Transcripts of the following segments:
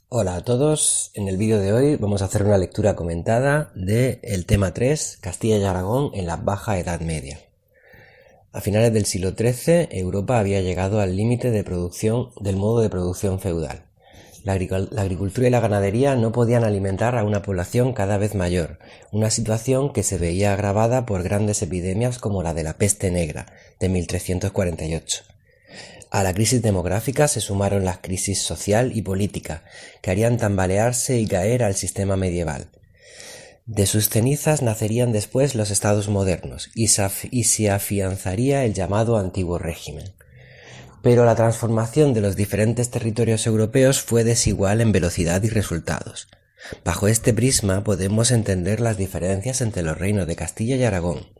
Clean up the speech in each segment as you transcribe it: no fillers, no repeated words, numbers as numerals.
Hola a todos, en el vídeo de hoy vamos a hacer una lectura comentada del tema 3, Castilla y Aragón en la Baja Edad Media. A finales del siglo XIII, Europa había llegado al límite de producción del modo de producción feudal. La agricultura y la ganadería no podían alimentar a una población cada vez mayor, una situación que se veía agravada por grandes epidemias como la de la peste negra de 1348. A la crisis demográfica se sumaron las crisis social y política, que harían tambalearse y caer al sistema medieval. De sus cenizas nacerían después los estados modernos y se afianzaría el llamado antiguo régimen. Pero la transformación de los diferentes territorios europeos fue desigual en velocidad y resultados. Bajo este prisma podemos entender las diferencias entre los reinos de Castilla y Aragón.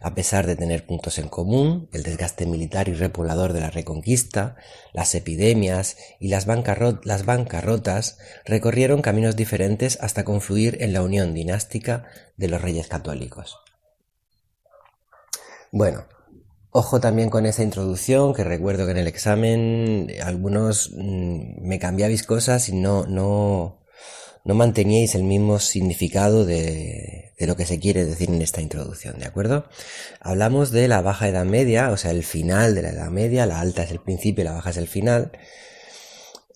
A pesar de tener puntos en común, el desgaste militar y repoblador de la Reconquista, las epidemias y las bancarrotas recorrieron caminos diferentes hasta confluir en la unión dinástica de los reyes católicos. Bueno, ojo también con esta introducción, que recuerdo que en el examen algunos me cambiabais cosas y no manteníais el mismo significado de lo que se quiere decir en esta introducción, ¿de acuerdo? Hablamos de la Baja Edad Media, o sea, el final de la Edad Media, la alta es el principio y la baja es el final,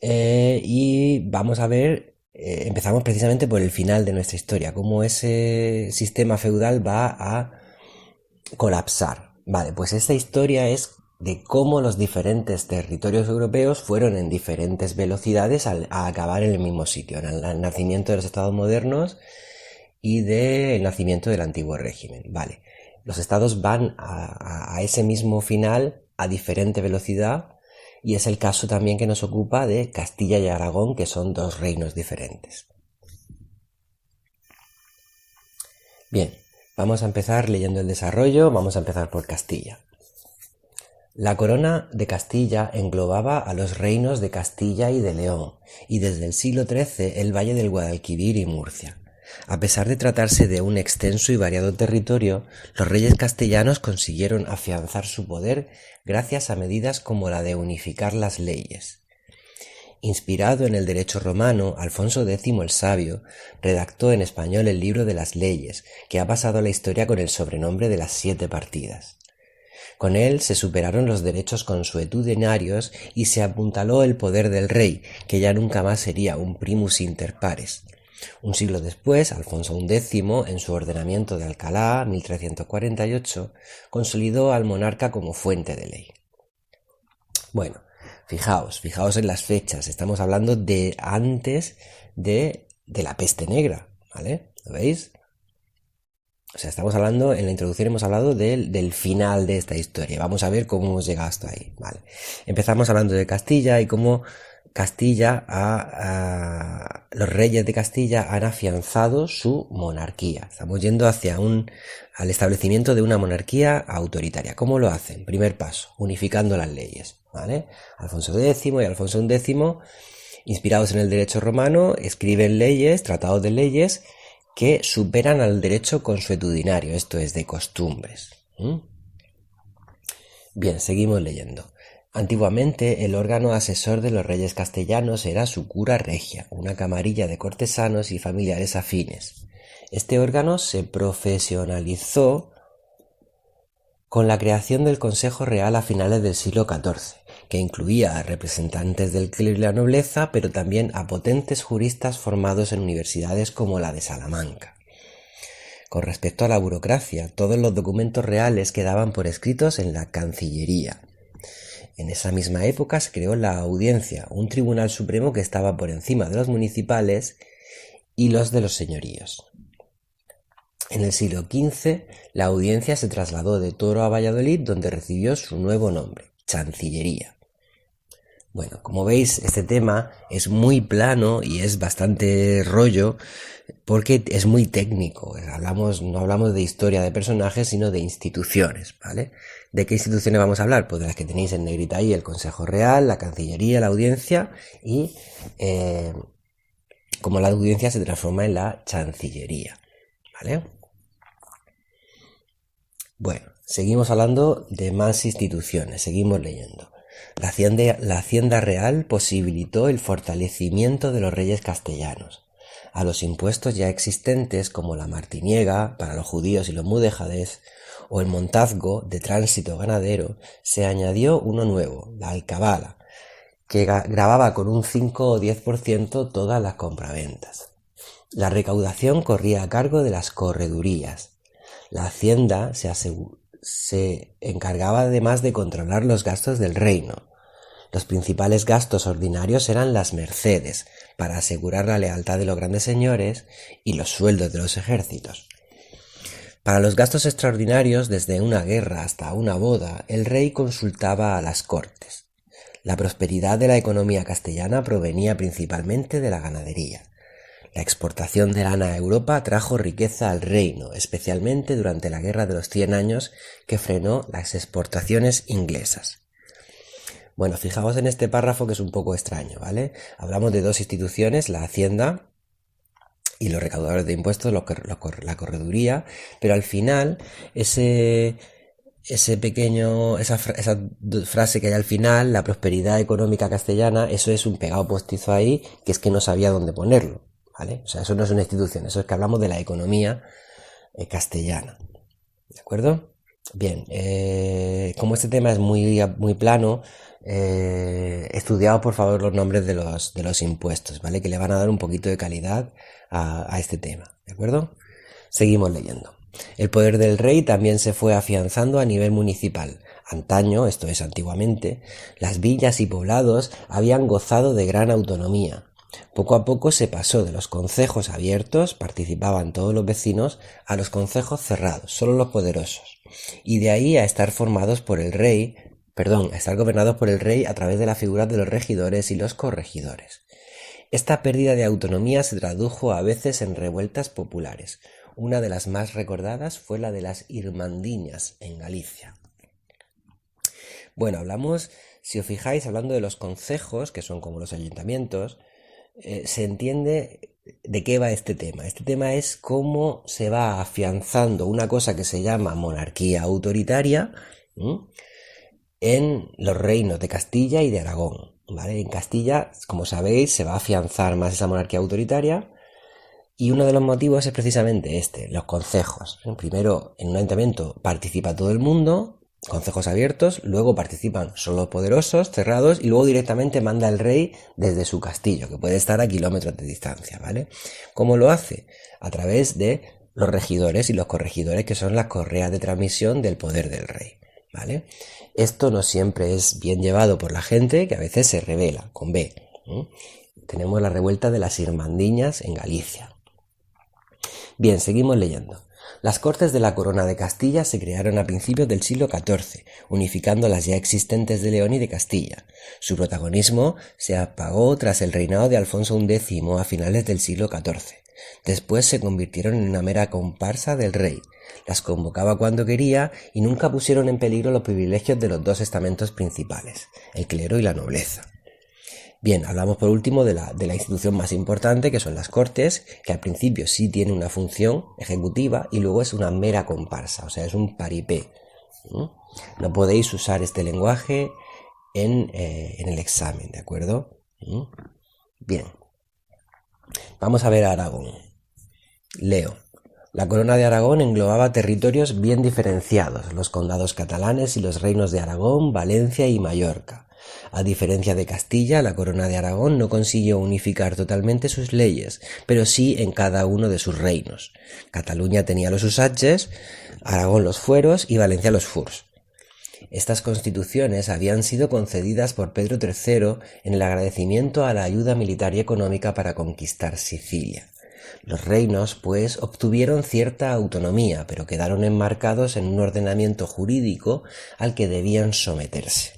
y vamos a ver, empezamos precisamente por el final de nuestra historia, cómo ese sistema feudal va a colapsar. Vale, pues esta historia es de cómo los diferentes territorios europeos fueron en diferentes velocidades a acabar en el mismo sitio, en el nacimiento de los estados modernos y del nacimiento del antiguo régimen. Vale, los estados van a ese mismo final a diferente velocidad y es el caso también que nos ocupa de Castilla y Aragón, que son dos reinos diferentes. Bien, vamos a empezar leyendo el desarrollo, vamos a empezar por Castilla. La corona de Castilla englobaba a los reinos de Castilla y de León, y desde el siglo XIII el valle del Guadalquivir y Murcia. A pesar de tratarse de un extenso y variado territorio, los reyes castellanos consiguieron afianzar su poder gracias a medidas como la de unificar las leyes. Inspirado en el derecho romano, Alfonso X el Sabio redactó en español el Libro de las Leyes, que ha pasado a la historia con el sobrenombre de las 7 partidas. Con él se superaron los derechos consuetudinarios y se apuntaló el poder del rey, que ya nunca más sería un primus inter pares. Un siglo después, Alfonso X, en su ordenamiento de Alcalá, 1348, consolidó al monarca como fuente de ley. Bueno, fijaos en las fechas, estamos hablando de antes de la peste negra, ¿vale? ¿Lo veis? O sea, estamos hablando, en la introducción hemos hablado del final de esta historia. Vamos a ver cómo hemos llegado hasta ahí. Vale. Empezamos hablando de Castilla y cómo los reyes de Castilla han afianzado su monarquía. Estamos yendo al establecimiento de una monarquía autoritaria. ¿Cómo lo hacen? Primer paso, unificando las leyes. ¿Vale? Alfonso X y Alfonso X, inspirados en el derecho romano, escriben leyes, tratados de leyes, que superan al derecho consuetudinario, esto es, de costumbres. Bien, seguimos leyendo. Antiguamente, el órgano asesor de los reyes castellanos era su cura regia, una camarilla de cortesanos y familiares afines. Este órgano se profesionalizó con la creación del Consejo Real a finales del siglo XIV, que incluía a representantes del clero y la nobleza, pero también a potentes juristas formados en universidades como la de Salamanca. Con respecto a la burocracia, todos los documentos reales quedaban por escritos en la Cancillería. En esa misma época se creó la Audiencia, un tribunal supremo que estaba por encima de los municipales y los de los señoríos. En el siglo XV, la Audiencia se trasladó de Toro a Valladolid, donde recibió su nuevo nombre, Chancillería. Bueno, como veis, este tema es muy plano y es bastante rollo porque es muy técnico. No hablamos de historia de personajes, sino de instituciones, ¿vale? ¿De qué instituciones vamos a hablar? Pues de las que tenéis en negrita ahí: el Consejo Real, la Cancillería, la Audiencia y como la Audiencia se transforma en la Chancillería, ¿vale? Bueno, seguimos hablando de más instituciones, seguimos leyendo. La hacienda real posibilitó el fortalecimiento de los reyes castellanos. A los impuestos ya existentes, como la martiniega para los judíos y los mudéjades, o el montazgo de tránsito ganadero, se añadió uno nuevo, la alcabala, que gravaba con un 5 o 10% todas las compraventas. La recaudación corría a cargo de las corredurías. La hacienda se encargaba además de controlar los gastos del reino. Los principales gastos ordinarios eran las mercedes, para asegurar la lealtad de los grandes señores, y los sueldos de los ejércitos. Para los gastos extraordinarios, desde una guerra hasta una boda, el rey consultaba a las cortes. La prosperidad de la economía castellana provenía principalmente de la ganadería. La exportación de lana a Europa trajo riqueza al reino, especialmente durante la Guerra de los 100 años, que frenó las exportaciones inglesas. Bueno, fijaos en este párrafo que es un poco extraño, ¿vale? Hablamos de dos instituciones, la Hacienda y los recaudadores de impuestos, la correduría, pero al final esa frase que hay al final, la prosperidad económica castellana, eso es un pegado postizo ahí, que es que no sabía dónde ponerlo, ¿vale? O sea, eso no es una institución, eso es que hablamos de la economía castellana, ¿de acuerdo? Bien, como este tema es muy plano, estudiaos por favor los nombres de los impuestos, ¿vale? Que le van a dar un poquito de calidad a este tema, ¿de acuerdo? Seguimos leyendo. El poder del rey también se fue afianzando a nivel municipal. Antaño, esto es antiguamente, las villas y poblados habían gozado de gran autonomía. Poco a poco se pasó de los concejos abiertos, participaban todos los vecinos, a los concejos cerrados, solo los poderosos, y de ahí a estar gobernados por el rey a través de la figura de los regidores y los corregidores. Esta pérdida de autonomía se tradujo a veces en revueltas populares. Una de las más recordadas fue la de las Irmandiñas en Galicia. Bueno, si os fijáis, hablando de los concejos, que son como los ayuntamientos, se entiende de qué va este tema. Este tema es cómo se va afianzando una cosa que se llama monarquía autoritaria en los reinos de Castilla y de Aragón, ¿vale? En Castilla, como sabéis, se va a afianzar más esa monarquía autoritaria, y uno de los motivos es precisamente los concejos. Primero, en un ayuntamiento participa todo el mundo, concejos abiertos, luego participan solo los poderosos, cerrados, y luego directamente manda el rey desde su castillo, que puede estar a kilómetros de distancia, ¿vale? ¿Cómo lo hace? A través de los regidores y los corregidores, que son las correas de transmisión del poder del rey, ¿vale? Esto no siempre es bien llevado por la gente, que a veces se rebela, con B. Tenemos la revuelta de las Irmandiñas en Galicia. Bien, seguimos leyendo. Las Cortes de la Corona de Castilla se crearon a principios del siglo XIV, unificando las ya existentes de León y de Castilla. Su protagonismo se apagó tras el reinado de Alfonso X a finales del siglo XIV. Después se convirtieron en una mera comparsa del rey. Las convocaba cuando quería y nunca pusieron en peligro los privilegios de los dos estamentos principales, el clero y la nobleza. Bien, hablamos por último de la institución más importante, que son las Cortes, que al principio sí tiene una función ejecutiva y luego es una mera comparsa, o sea, es un paripé. No podéis usar este lenguaje en el examen, ¿de acuerdo? Bien, vamos a ver a Aragón. Leo. La corona de Aragón englobaba territorios bien diferenciados, los condados catalanes y los reinos de Aragón, Valencia y Mallorca. A diferencia de Castilla, la corona de Aragón no consiguió unificar totalmente sus leyes, pero sí en cada uno de sus reinos. Cataluña tenía los usatges, Aragón los fueros y Valencia los furs. Estas constituciones habían sido concedidas por Pedro III en el agradecimiento a la ayuda militar y económica para conquistar Sicilia. Los reinos, pues, obtuvieron cierta autonomía, pero quedaron enmarcados en un ordenamiento jurídico al que debían someterse.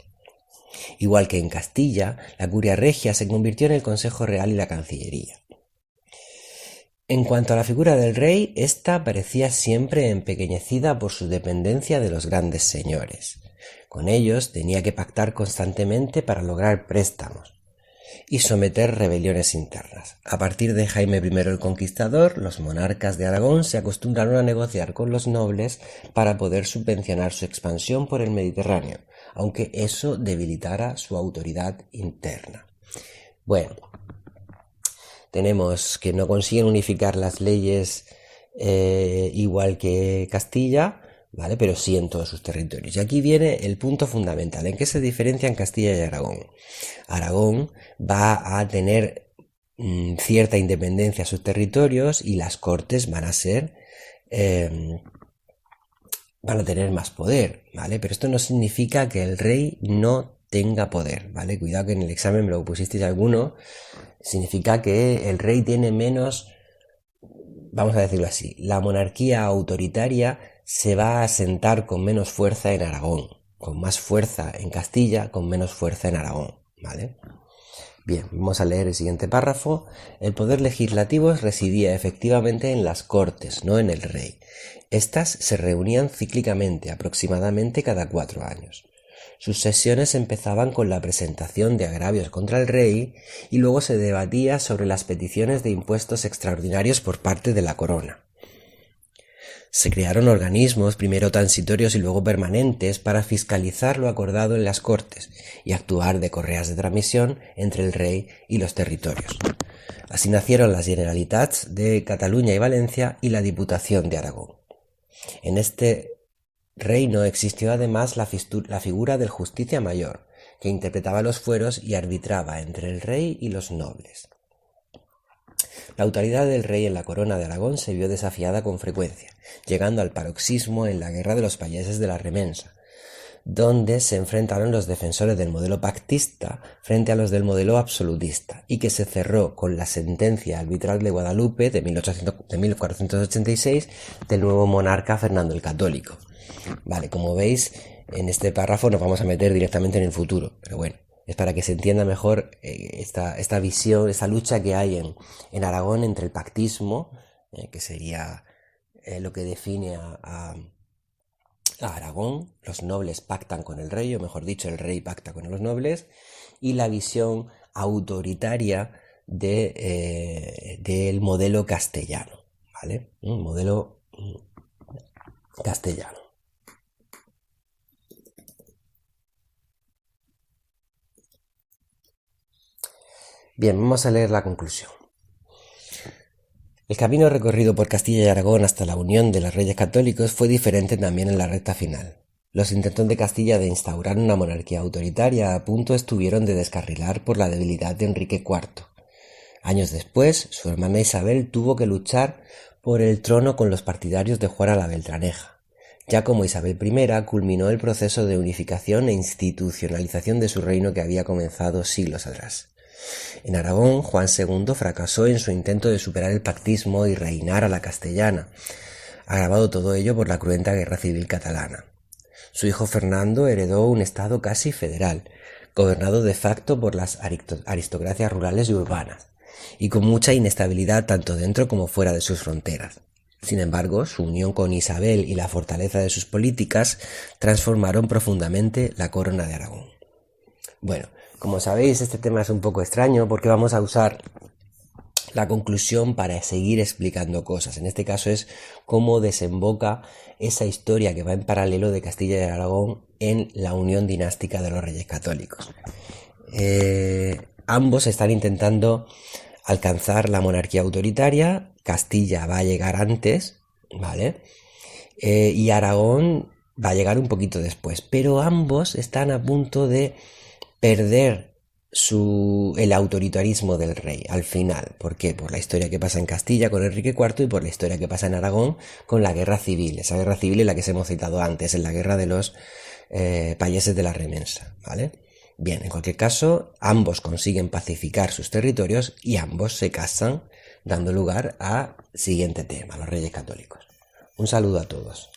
Igual que en Castilla, la curia regia se convirtió en el Consejo Real y la Cancillería. En cuanto a la figura del rey, ésta parecía siempre empequeñecida por su dependencia de los grandes señores. Con ellos tenía que pactar constantemente para lograr préstamos. y someter rebeliones internas. A partir de Jaime I el Conquistador, los monarcas de Aragón se acostumbraron a negociar con los nobles para poder subvencionar su expansión por el Mediterráneo, aunque eso debilitara su autoridad interna. Bueno, tenemos que no consiguen unificar las leyes igual que Castilla, ¿vale? Pero sí en todos sus territorios. Y aquí viene el punto fundamental. ¿En qué se diferencian Castilla y Aragón? Aragón va a tener cierta independencia a sus territorios y las cortes van a ser... van a tener más poder, ¿vale? Pero esto no significa que el rey no tenga poder, ¿vale? Cuidado que en el examen me lo pusisteis alguno. Significa que el rey tiene menos... Vamos a decirlo así, la monarquía autoritaria se va a asentar con menos fuerza en Aragón, con más fuerza en Castilla, con menos fuerza en Aragón, ¿vale? Bien, vamos a leer el siguiente párrafo. El poder legislativo residía efectivamente en las cortes, no en el rey. Estas se reunían cíclicamente, aproximadamente cada 4 años. Sus sesiones empezaban con la presentación de agravios contra el rey y luego se debatía sobre las peticiones de impuestos extraordinarios por parte de la corona. Se crearon organismos, primero transitorios y luego permanentes, para fiscalizar lo acordado en las Cortes y actuar de correas de transmisión entre el rey y los territorios. Así nacieron las Generalitats de Cataluña y Valencia y la Diputación de Aragón. En este reino existió además la figura del Justicia Mayor, que interpretaba los fueros y arbitraba entre el rey y los nobles. La autoridad del rey en la corona de Aragón se vio desafiada con frecuencia, llegando al paroxismo en la guerra de los payeses de la Remensa, donde se enfrentaron los defensores del modelo pactista frente a los del modelo absolutista, y que se cerró con la sentencia arbitral de Guadalupe de 1486 del nuevo monarca Fernando el Católico. Vale, como veis, en este párrafo nos vamos a meter directamente en el futuro, pero bueno, es para que se entienda mejor esta visión, esta lucha que hay en Aragón entre el pactismo, que sería lo que define a Aragón. Los nobles pactan con el rey, o mejor dicho, el rey pacta con los nobles, y la visión autoritaria del modelo castellano, ¿vale? Un modelo castellano. Bien, vamos a leer la conclusión. El camino recorrido por Castilla y Aragón hasta la unión de los reyes católicos fue diferente también en la recta final. Los intentos de Castilla de instaurar una monarquía autoritaria a punto estuvieron de descarrilar por la debilidad de Enrique IV. Años después, su hermana Isabel tuvo que luchar por el trono con los partidarios de Juana la Beltraneja. Ya como Isabel I culminó el proceso de unificación e institucionalización de su reino que había comenzado siglos atrás. En Aragón, Juan II fracasó en su intento de superar el pactismo y reinar a la castellana, agravado todo ello por la cruenta guerra civil catalana. Su hijo Fernando heredó un estado casi federal, gobernado de facto por las aristocracias rurales y urbanas, y con mucha inestabilidad tanto dentro como fuera de sus fronteras. Sin embargo, su unión con Isabel y la fortaleza de sus políticas transformaron profundamente la corona de Aragón. Bueno, como sabéis, este tema es un poco extraño porque vamos a usar la conclusión para seguir explicando cosas. En este caso es cómo desemboca esa historia que va en paralelo de Castilla y Aragón en la unión dinástica de los reyes católicos. Ambos están intentando alcanzar la monarquía autoritaria. Castilla va a llegar antes, ¿vale? Y Aragón va a llegar un poquito después, pero ambos están a punto de perder el autoritarismo del rey al final. ¿Por qué? Por la historia que pasa en Castilla con Enrique IV y por la historia que pasa en Aragón con la guerra civil. Esa guerra civil en la que se hemos citado antes, en la guerra de los payeses de la Remensa, ¿vale? Bien, en cualquier caso, ambos consiguen pacificar sus territorios y ambos se casan, dando lugar al siguiente tema, los reyes católicos. Un saludo a todos.